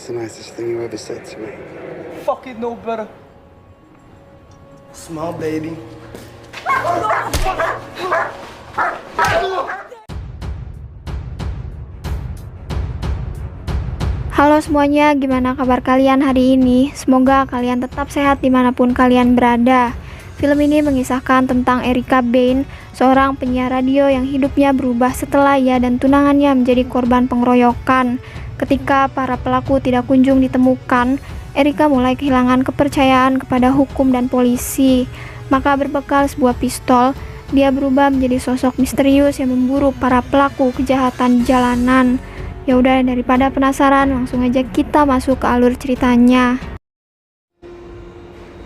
What's the nicest thing you ever said to me? Fucking know better. Small baby. Halo semuanya, gimana kabar kalian hari ini? Semoga kalian tetap sehat dimanapun kalian berada. Film ini mengisahkan tentang Erica Bain, seorang penyiar radio yang hidupnya berubah setelah ia dan tunangannya menjadi korban pengeroyokan. Ketika para pelaku tidak kunjung ditemukan, Erica mulai kehilangan kepercayaan kepada hukum dan polisi. Maka berbekal sebuah pistol, dia berubah menjadi sosok misterius yang memburu para pelaku kejahatan jalanan. Ya udah, daripada penasaran, langsung aja kita masuk ke alur ceritanya.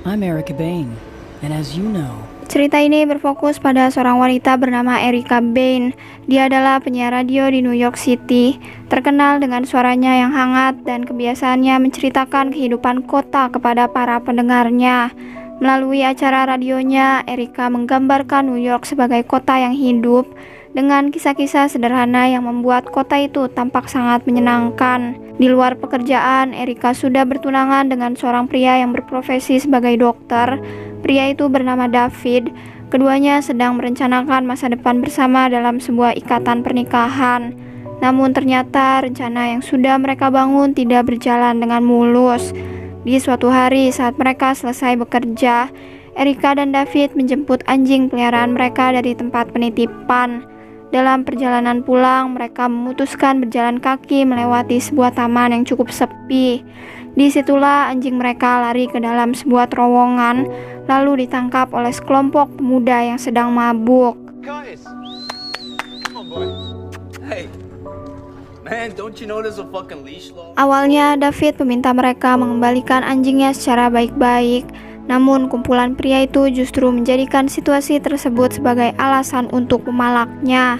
I'm Erica Bain, and as you know, cerita ini berfokus pada seorang wanita bernama Erica Bain. Dia adalah penyiar radio di New York City, terkenal dengan suaranya yang hangat dan kebiasaannya menceritakan kehidupan kota kepada para pendengarnya. Melalui acara radionya, Erica menggambarkan New York sebagai kota yang hidup, dengan kisah-kisah sederhana yang membuat kota itu tampak sangat menyenangkan. Di luar pekerjaan, Erica sudah bertunangan dengan seorang pria yang berprofesi sebagai dokter. Pria itu bernama David. Keduanya sedang merencanakan masa depan bersama dalam sebuah ikatan pernikahan. Namun ternyata rencana yang sudah mereka bangun tidak berjalan dengan mulus. Di suatu hari saat mereka selesai bekerja, Erica dan David menjemput anjing peliharaan mereka dari tempat penitipan. Dalam perjalanan pulang, mereka memutuskan berjalan kaki melewati sebuah taman yang cukup sepi. Disitulah anjing mereka lari ke dalam sebuah terowongan, lalu ditangkap oleh sekelompok pemuda yang sedang mabuk. Guys, come on, boys. Hey, man, don't you know there's a fucking leash law? Awalnya, David meminta mereka mengembalikan anjingnya secara baik-baik. Namun, kumpulan pria itu justru menjadikan situasi tersebut sebagai alasan untuk memalaknya.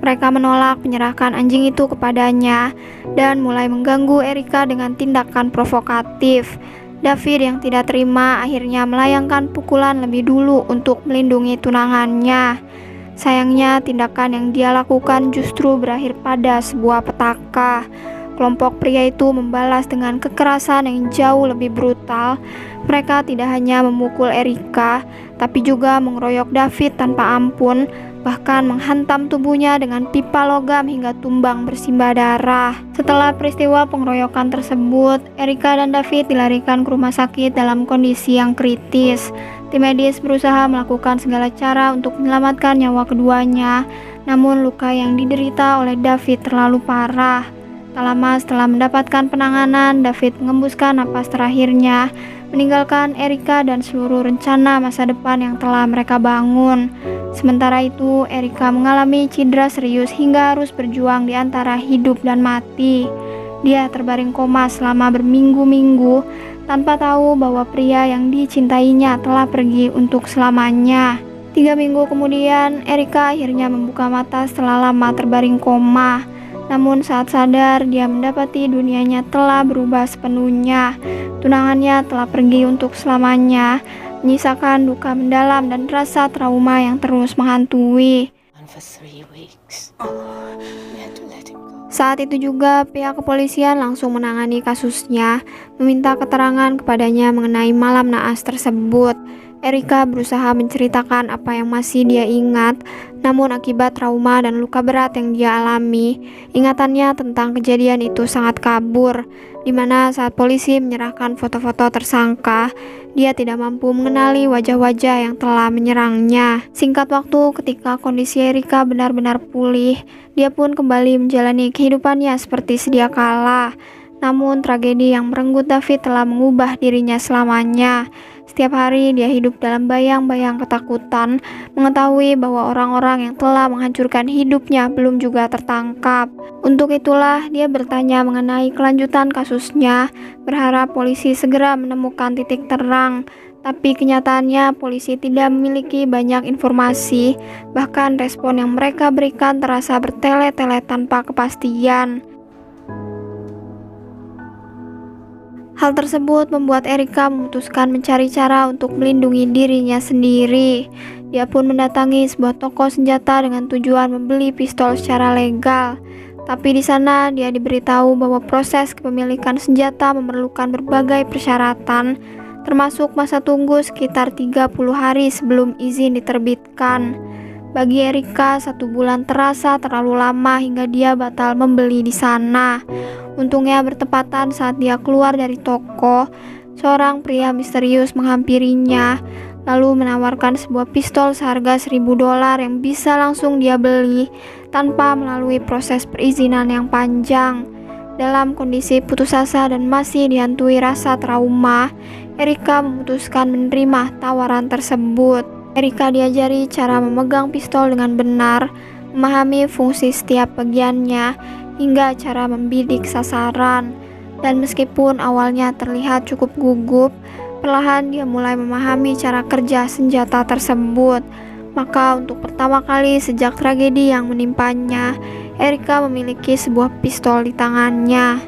Mereka menolak menyerahkan anjing itu kepadanya dan mulai mengganggu Erica dengan tindakan provokatif. David yang tidak terima akhirnya melayangkan pukulan lebih dulu untuk melindungi tunangannya. Sayangnya, tindakan yang dia lakukan justru berakhir pada sebuah petaka. Kelompok pria itu membalas dengan kekerasan yang jauh lebih brutal. Mereka tidak hanya memukul Erica, tapi juga mengeroyok David tanpa ampun, bahkan menghantam tubuhnya dengan pipa logam hingga tumbang bersimbah darah. Setelah peristiwa pengeroyokan tersebut, Erica dan David dilarikan ke rumah sakit dalam kondisi yang kritis. Tim medis berusaha melakukan segala cara untuk menyelamatkan nyawa keduanya, namun luka yang diderita oleh David terlalu parah. Tak lama setelah mendapatkan penanganan, David mengembuskan napas terakhirnya, meninggalkan Erica dan seluruh rencana masa depan yang telah mereka bangun. Sementara itu, Erica mengalami cedera serius hingga harus berjuang di antara hidup dan mati. Dia terbaring koma selama berminggu-minggu, tanpa tahu bahwa pria yang dicintainya telah pergi untuk selamanya. 3 minggu kemudian, Erica akhirnya membuka mata setelah lama terbaring koma. Namun saat sadar, dia mendapati dunianya telah berubah sepenuhnya. Tunangannya telah pergi untuk selamanya, menyisakan duka mendalam dan rasa trauma yang terus menghantui. Saat itu juga pihak kepolisian langsung menangani kasusnya, meminta keterangan kepadanya mengenai malam naas tersebut. Erica berusaha menceritakan apa yang masih dia ingat, namun akibat trauma dan luka berat yang dia alami, ingatannya tentang kejadian itu sangat kabur, di mana saat polisi menyerahkan foto-foto tersangka, dia tidak mampu mengenali wajah-wajah yang telah menyerangnya. Singkat waktu, ketika kondisi Erica benar-benar pulih, dia pun kembali menjalani kehidupannya seperti sedia kala. Namun tragedi yang merenggut David telah mengubah dirinya selamanya. Setiap hari dia hidup dalam bayang-bayang ketakutan, mengetahui bahwa orang-orang yang telah menghancurkan hidupnya belum juga tertangkap. Untuk itulah dia bertanya mengenai kelanjutan kasusnya, berharap polisi segera menemukan titik terang. Tapi kenyataannya polisi tidak memiliki banyak informasi, bahkan respon yang mereka berikan terasa bertele-tele tanpa kepastian. Hal tersebut membuat Erica memutuskan mencari cara untuk melindungi dirinya sendiri. Dia pun mendatangi sebuah toko senjata dengan tujuan membeli pistol secara legal. Tapi di sana dia diberitahu bahwa proses kepemilikan senjata memerlukan berbagai persyaratan, termasuk masa tunggu sekitar 30 hari sebelum izin diterbitkan. Bagi Erika, 1 bulan terasa terlalu lama hingga dia batal membeli di sana. Untungnya bertepatan saat dia keluar dari toko, seorang pria misterius menghampirinya, lalu menawarkan sebuah pistol seharga $1.000 yang bisa langsung dia beli tanpa melalui proses perizinan yang panjang. Dalam kondisi putus asa dan masih dihantui rasa trauma, Erika memutuskan menerima tawaran tersebut. Erika diajari cara memegang pistol dengan benar, memahami fungsi setiap bagiannya, hingga cara membidik sasaran. Dan meskipun awalnya terlihat cukup gugup, perlahan dia mulai memahami cara kerja senjata tersebut. Maka untuk pertama kali sejak tragedi yang menimpanya, Erika memiliki sebuah pistol di tangannya.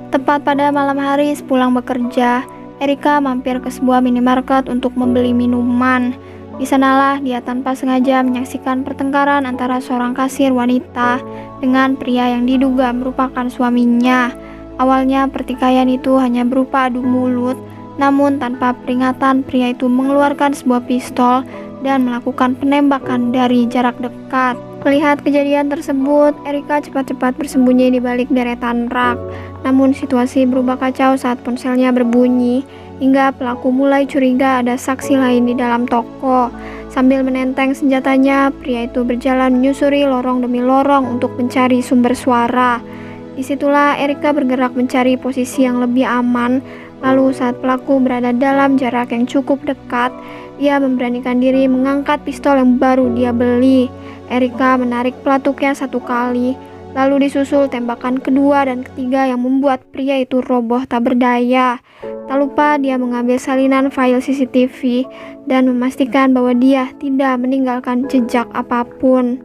Tepat pada malam hari sepulang bekerja, Erika mampir ke sebuah minimarket untuk membeli minuman. Di sanalah dia tanpa sengaja menyaksikan pertengkaran antara seorang kasir wanita dengan pria yang diduga merupakan suaminya. Awalnya pertikaian itu hanya berupa adu mulut, namun tanpa peringatan pria itu mengeluarkan sebuah pistol dan melakukan penembakan dari jarak dekat. Melihat kejadian tersebut, Erika cepat-cepat bersembunyi di balik deretan rak. Namun situasi berubah kacau saat ponselnya berbunyi, hingga pelaku mulai curiga ada saksi lain di dalam toko. Sambil menenteng senjatanya, pria itu berjalan menyusuri lorong demi lorong untuk mencari sumber suara. Disitulah Erika bergerak mencari posisi yang lebih aman. Lalu saat pelaku berada dalam jarak yang cukup dekat, ia memberanikan diri mengangkat pistol yang baru dia beli. Erika menarik pelatuknya 1 kali, lalu disusul tembakan kedua dan ketiga yang membuat pria itu roboh tak berdaya. Tak lupa dia mengambil salinan file CCTV dan memastikan bahwa dia tidak meninggalkan jejak apapun.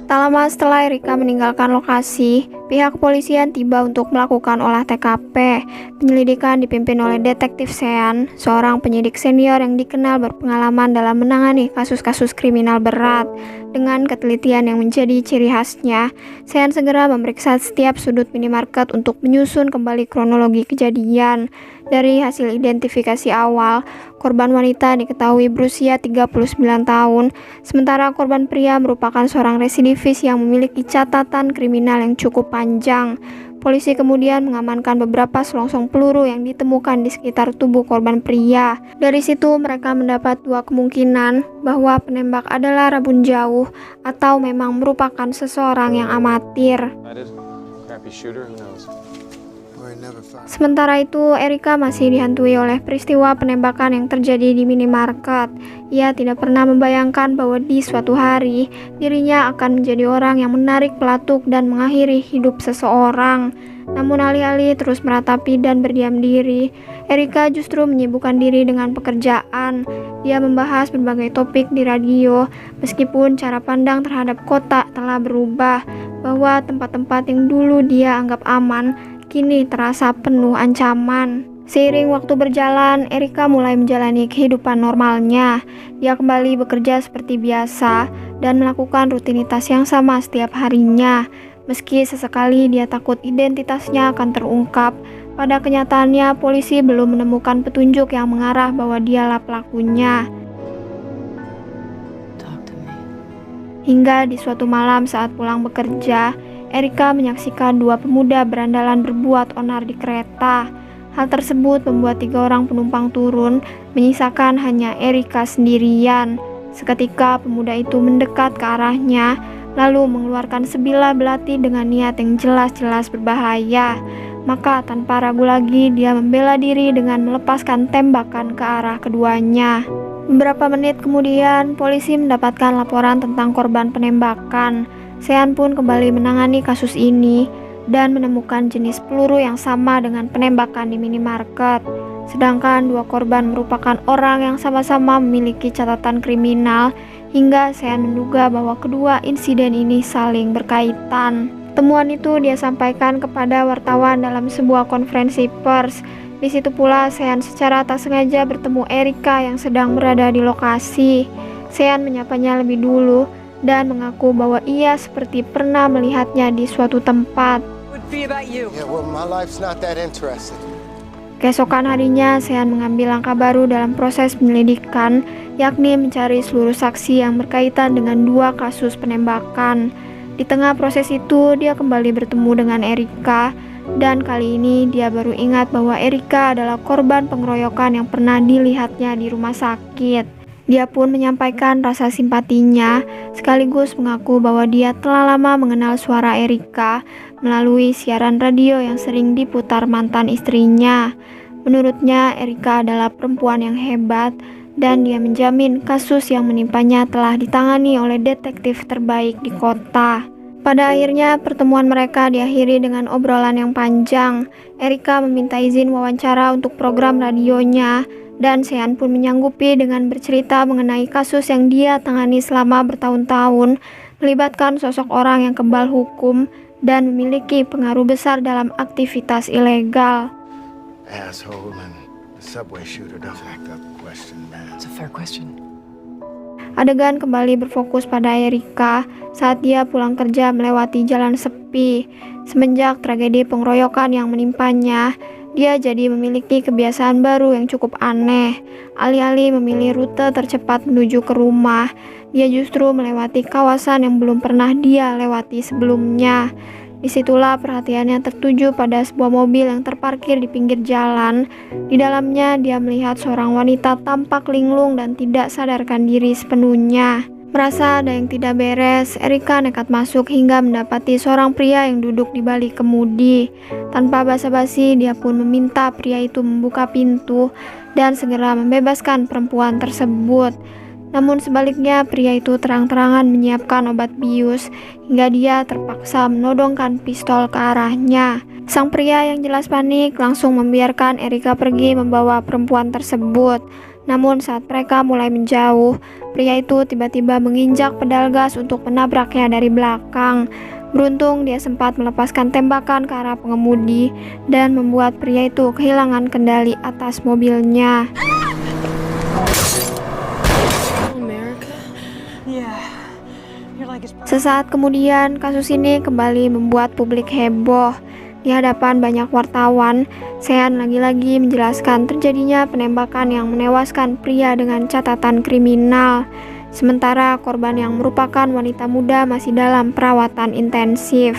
Tak lama setelah Erika meninggalkan lokasi, pihak kepolisian tiba untuk melakukan olah TKP. Penyelidikan dipimpin oleh Detektif Sean, seorang penyidik senior yang dikenal berpengalaman dalam menangani kasus-kasus kriminal berat. Dengan ketelitian yang menjadi ciri khasnya, Sean segera memeriksa setiap sudut minimarket untuk menyusun kembali kronologi kejadian. Dari hasil identifikasi awal, korban wanita diketahui berusia 39 tahun, sementara korban pria merupakan seorang residivis yang memiliki catatan kriminal yang cukup panjang. Polisi kemudian mengamankan beberapa selongsong peluru yang ditemukan di sekitar tubuh korban pria. Dari situ mereka mendapat 2 kemungkinan bahwa penembak adalah rabun jauh atau memang merupakan seseorang yang amatir. Sementara itu, Erika masih dihantui oleh peristiwa penembakan yang terjadi di minimarket. Ia tidak pernah membayangkan bahwa di suatu hari, dirinya akan menjadi orang yang menarik pelatuk dan mengakhiri hidup seseorang. Namun alih-alih terus meratapi dan berdiam diri, Erika justru menyibukkan diri dengan pekerjaan. Dia membahas berbagai topik di radio, meskipun cara pandang terhadap kota telah berubah, bahwa tempat-tempat yang dulu dia anggap aman, kini terasa penuh ancaman. Seiring waktu berjalan, Erika mulai menjalani kehidupan normalnya. Dia kembali bekerja seperti biasa dan melakukan rutinitas yang sama setiap harinya. Meski sesekali dia takut identitasnya akan terungkap, pada kenyataannya polisi belum menemukan petunjuk yang mengarah bahwa dialah pelakunya. Hingga di suatu malam saat pulang bekerja, Erika menyaksikan 2 pemuda berandalan berbuat onar di kereta. Hal tersebut membuat 3 orang penumpang turun, menyisakan hanya Erika sendirian. Seketika pemuda itu mendekat ke arahnya, lalu mengeluarkan sebilah belati dengan niat yang jelas-jelas berbahaya. Maka tanpa ragu lagi dia membela diri dengan melepaskan tembakan ke arah keduanya. Beberapa menit kemudian, polisi mendapatkan laporan tentang korban penembakan. Sean pun kembali menangani kasus ini dan menemukan jenis peluru yang sama dengan penembakan di minimarket. Sedangkan 2 korban merupakan orang yang sama-sama memiliki catatan kriminal, hingga Sean menduga bahwa kedua insiden ini saling berkaitan. Temuan itu dia sampaikan kepada wartawan dalam sebuah konferensi pers. Di situ pula Sean secara tak sengaja bertemu Erika yang sedang berada di lokasi. Sean menyapanya lebih dulu dan mengaku bahwa ia seperti pernah melihatnya di suatu tempat. Yeah, well, my life's not that interesting. Keesokan harinya, Sean mengambil langkah baru dalam proses penyelidikan, yakni mencari seluruh saksi yang berkaitan dengan 2 kasus penembakan. Di tengah proses itu, dia kembali bertemu dengan Erika, dan kali ini dia baru ingat bahwa Erika adalah korban pengeroyokan yang pernah dilihatnya di rumah sakit. Dia pun menyampaikan rasa simpatinya, sekaligus mengaku bahwa dia telah lama mengenal suara Erika melalui siaran radio yang sering diputar mantan istrinya. Menurutnya, Erika adalah perempuan yang hebat dan dia menjamin kasus yang menimpanya telah ditangani oleh detektif terbaik di kota. Pada akhirnya, pertemuan mereka diakhiri dengan obrolan yang panjang. Erika meminta izin wawancara untuk program radionya, dan Sean pun menyanggupi dengan bercerita mengenai kasus yang dia tangani selama bertahun-tahun, melibatkan sosok orang yang kebal hukum dan memiliki pengaruh besar dalam aktivitas ilegal. Asshole and the subway shooter doesn't act up question, man. It's a fair question. Adegan kembali berfokus pada Erika saat dia pulang kerja melewati jalan sepi. Semenjak tragedi pengeroyokan yang menimpanya, dia jadi memiliki kebiasaan baru yang cukup aneh. Alih-alih memilih rute tercepat menuju ke rumah, dia justru melewati kawasan yang belum pernah dia lewati sebelumnya. Disitulah perhatiannya tertuju pada sebuah mobil yang terparkir di pinggir jalan. Di dalamnya dia melihat seorang wanita tampak linglung dan tidak sadarkan diri sepenuhnya. Merasa ada yang tidak beres, Erika nekat masuk hingga mendapati seorang pria yang duduk di balik kemudi. Tanpa basa-basi, dia pun meminta pria itu membuka pintu dan segera membebaskan perempuan tersebut. Namun sebaliknya, pria itu terang-terangan menyiapkan obat bius hingga dia terpaksa menodongkan pistol ke arahnya. Sang pria yang jelas panik langsung membiarkan Erika pergi membawa perempuan tersebut. Namun saat mereka mulai menjauh, pria itu tiba-tiba menginjak pedal gas untuk menabraknya dari belakang. Beruntung dia sempat melepaskan tembakan ke arah pengemudi dan membuat pria itu kehilangan kendali atas mobilnya. Sesaat kemudian, kasus ini kembali membuat publik heboh. Di hadapan banyak wartawan, Sean lagi-lagi menjelaskan terjadinya penembakan yang menewaskan pria dengan catatan kriminal. Sementara korban yang merupakan wanita muda masih dalam perawatan intensif.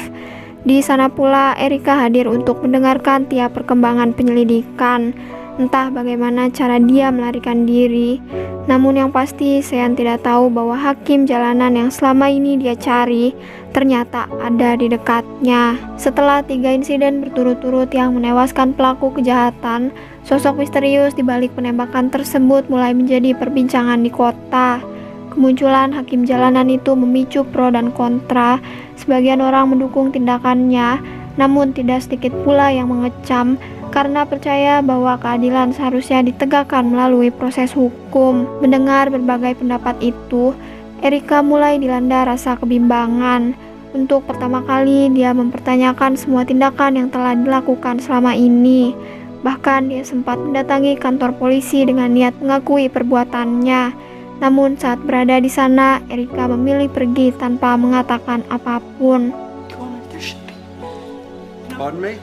Di sana pula, Erika hadir untuk mendengarkan tiap perkembangan penyelidikan. Entah bagaimana cara dia melarikan diri, namun yang pasti Sean tidak tahu bahwa hakim jalanan yang selama ini dia cari ternyata ada di dekatnya. Setelah 3 insiden berturut-turut yang menewaskan pelaku kejahatan, sosok misterius di balik penembakan tersebut mulai menjadi perbincangan di kota. Kemunculan hakim jalanan itu memicu pro dan kontra. Sebagian orang mendukung tindakannya, namun tidak sedikit pula yang mengecam karena percaya bahwa keadilan seharusnya ditegakkan melalui proses hukum. Mendengar berbagai pendapat itu, Erika mulai dilanda rasa kebimbangan. Untuk pertama kali, dia mempertanyakan semua tindakan yang telah dilakukan selama ini. Bahkan dia sempat mendatangi kantor polisi dengan niat mengakui perbuatannya. Namun saat berada di sana, Erika memilih pergi tanpa mengatakan apapun. Pardon me?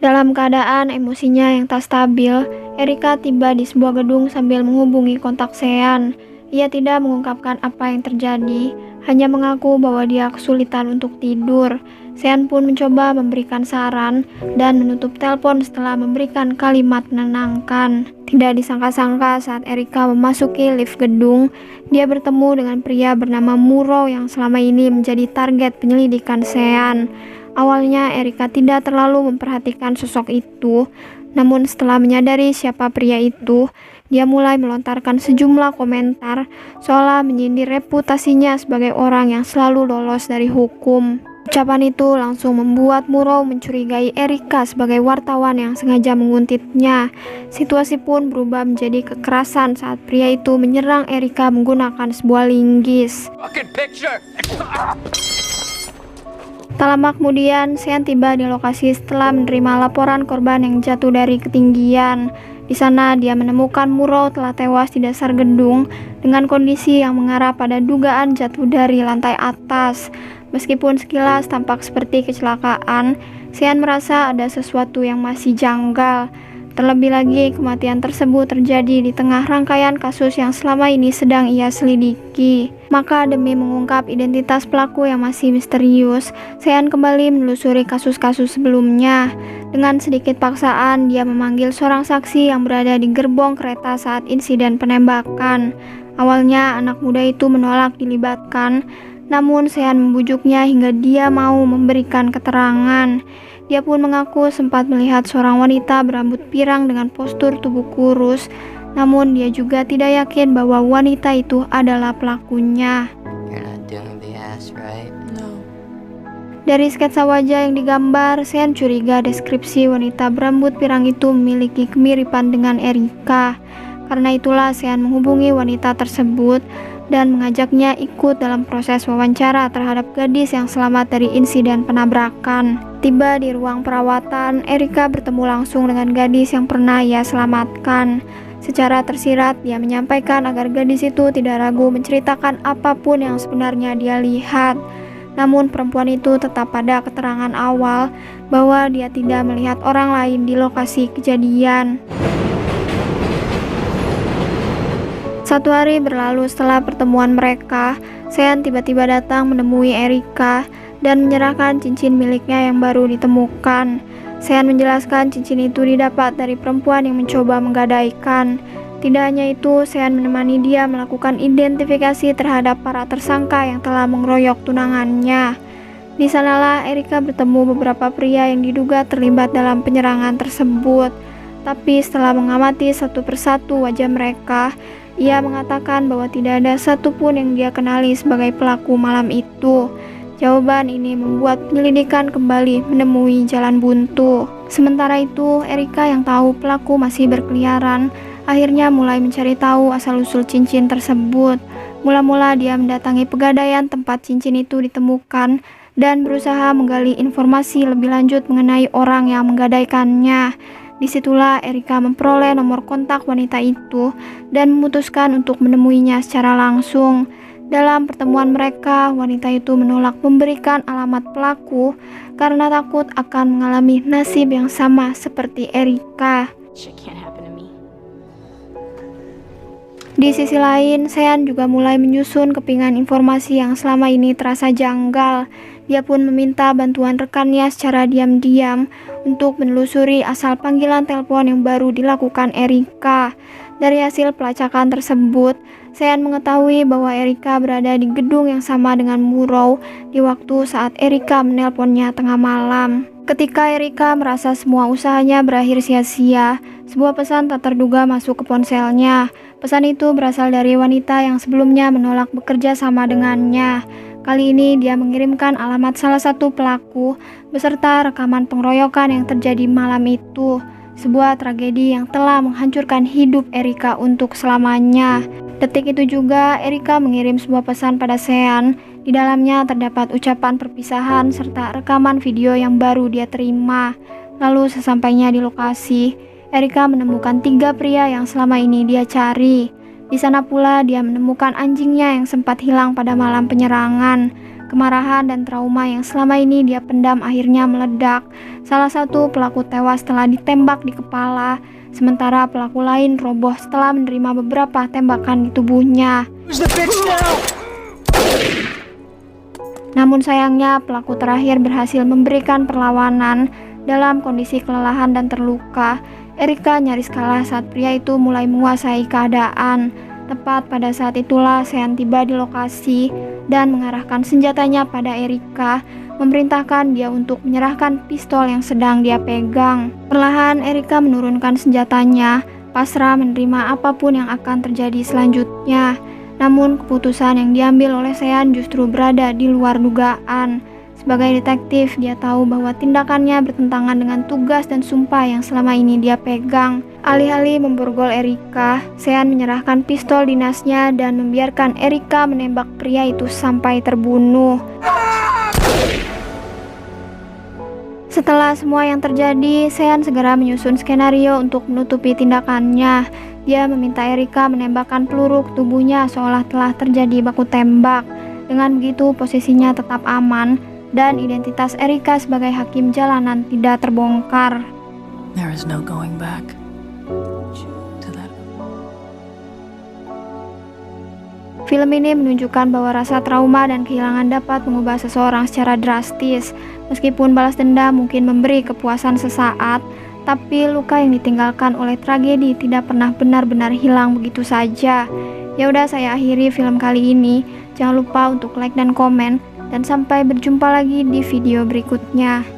Dalam keadaan emosinya yang tak stabil, Erika tiba di sebuah gedung sambil menghubungi kontak Sean. Ia tidak mengungkapkan apa yang terjadi, hanya mengaku bahwa dia kesulitan untuk tidur. Sean pun mencoba memberikan saran dan menutup telepon setelah memberikan kalimat menenangkan. Tidak disangka-sangka saat Erika memasuki lift gedung, dia bertemu dengan pria bernama Muro yang selama ini menjadi target penyelidikan Sean. Awalnya Erika tidak terlalu memperhatikan sosok itu, namun setelah menyadari siapa pria itu, dia mulai melontarkan sejumlah komentar seolah menyindir reputasinya sebagai orang yang selalu lolos dari hukum. Ucapan itu langsung membuat Muro mencurigai Erika sebagai wartawan yang sengaja menguntitnya. Situasi pun berubah menjadi kekerasan saat pria itu menyerang Erika menggunakan sebuah linggis. Tak lama kemudian, Sean tiba di lokasi setelah menerima laporan korban yang jatuh dari ketinggian. Di sana, dia menemukan Muro telah tewas di dasar gedung dengan kondisi yang mengarah pada dugaan jatuh dari lantai atas. Meskipun sekilas tampak seperti kecelakaan, Sean merasa ada sesuatu yang masih janggal. Terlebih lagi, kematian tersebut terjadi di tengah rangkaian kasus yang selama ini sedang ia selidiki. Maka demi mengungkap identitas pelaku yang masih misterius, Sean kembali menelusuri kasus-kasus sebelumnya. Dengan sedikit paksaan, dia memanggil seorang saksi yang berada di gerbong kereta saat insiden penembakan. Awalnya, anak muda itu menolak dilibatkan, namun Sean membujuknya hingga dia mau memberikan keterangan. Dia pun mengaku sempat melihat seorang wanita berambut pirang dengan postur tubuh kurus, namun dia juga tidak yakin bahwa wanita itu adalah pelakunya. You're not doing the ass right? No. Dari sketsa wajah yang digambar, Sean curiga deskripsi wanita berambut pirang itu memiliki kemiripan dengan Erika. Karena itulah Sean menghubungi wanita tersebut dan mengajaknya ikut dalam proses wawancara terhadap gadis yang selamat dari insiden penabrakan. Tiba di ruang perawatan, Erika bertemu langsung dengan gadis yang pernah ia selamatkan. Secara tersirat, dia menyampaikan agar gadis itu tidak ragu menceritakan apapun yang sebenarnya dia lihat. Namun perempuan itu tetap pada keterangan awal bahwa dia tidak melihat orang lain di lokasi kejadian. Satu hari berlalu setelah pertemuan mereka, Sean tiba-tiba datang menemui Erika dan menyerahkan cincin miliknya yang baru ditemukan. Sean menjelaskan cincin itu didapat dari perempuan yang mencoba menggadaikan. Tidak hanya itu, Sean menemani dia melakukan identifikasi terhadap para tersangka yang telah mengeroyok tunangannya. Di sanalah Erika bertemu beberapa pria yang diduga terlibat dalam penyerangan tersebut. Tapi setelah mengamati satu persatu wajah mereka, ia mengatakan bahwa tidak ada satupun yang dia kenali sebagai pelaku malam itu. Jawaban ini membuat penyelidikan kembali menemui jalan buntu. Sementara itu, Erika yang tahu pelaku masih berkeliaran, akhirnya mulai mencari tahu asal-usul cincin tersebut. Mula-mula dia mendatangi pegadaian tempat cincin itu ditemukan dan berusaha menggali informasi lebih lanjut mengenai orang yang menggadaikannya. Disitulah Erika memperoleh nomor kontak wanita itu dan memutuskan untuk menemuinya secara langsung. Dalam pertemuan mereka, wanita itu menolak memberikan alamat pelaku karena takut akan mengalami nasib yang sama seperti Erika. Shit can't happen to me. Di sisi lain, Sean juga mulai menyusun kepingan informasi yang selama ini terasa janggal. Dia pun meminta bantuan rekannya secara diam-diam untuk menelusuri asal panggilan telepon yang baru dilakukan Erika. Dari hasil pelacakan tersebut, Sean mengetahui bahwa Erika berada di gedung yang sama dengan Murrow di waktu saat Erika menelponnya tengah malam. Ketika Erika merasa semua usahanya berakhir sia-sia, sebuah pesan tak terduga masuk ke ponselnya. Pesan itu berasal dari wanita yang sebelumnya menolak bekerja sama dengannya. Kali ini dia mengirimkan alamat salah satu pelaku beserta rekaman pengeroyokan yang terjadi malam itu. Sebuah tragedi yang telah menghancurkan hidup Erika untuk selamanya. Detik itu juga Erika mengirim sebuah pesan pada Sean. Di dalamnya terdapat ucapan perpisahan serta rekaman video yang baru dia terima. Lalu sesampainya di lokasi, Erika menemukan 3 pria yang selama ini dia cari. Di sana pula dia menemukan anjingnya yang sempat hilang pada malam penyerangan. Kemarahan dan trauma yang selama ini dia pendam akhirnya meledak. Salah satu pelaku tewas setelah ditembak di kepala, sementara pelaku lain roboh setelah menerima beberapa tembakan di tubuhnya. Namun sayangnya pelaku terakhir berhasil memberikan perlawanan. Dalam kondisi kelelahan dan terluka, Erika nyaris kalah saat pria itu mulai menguasai keadaan. Tepat pada saat itulah Sean tiba di lokasi dan mengarahkan senjatanya pada Erika, memerintahkan dia untuk menyerahkan pistol yang sedang dia pegang. Perlahan Erika menurunkan senjatanya, pasrah menerima apapun yang akan terjadi selanjutnya. Namun keputusan yang diambil oleh Sean justru berada di luar dugaan. Sebagai detektif, dia tahu bahwa tindakannya bertentangan dengan tugas dan sumpah yang selama ini dia pegang. Alih-alih memborgol Erika, Sean menyerahkan pistol dinasnya dan membiarkan Erika menembak pria itu sampai terbunuh. Setelah semua yang terjadi, Sean segera menyusun skenario untuk menutupi tindakannya. Dia meminta Erika menembakkan peluru ke tubuhnya seolah telah terjadi baku tembak. Dengan begitu posisinya tetap aman dan identitas Erika sebagai hakim jalanan tidak terbongkar. There is no going back to that. Film ini menunjukkan bahwa rasa trauma dan kehilangan dapat mengubah seseorang secara drastis. Meskipun balas dendam mungkin memberi kepuasan sesaat, tapi luka yang ditinggalkan oleh tragedi tidak pernah benar-benar hilang begitu saja. Ya udah, saya akhiri film kali ini. Jangan lupa untuk like dan komen, dan sampai berjumpa lagi di video berikutnya.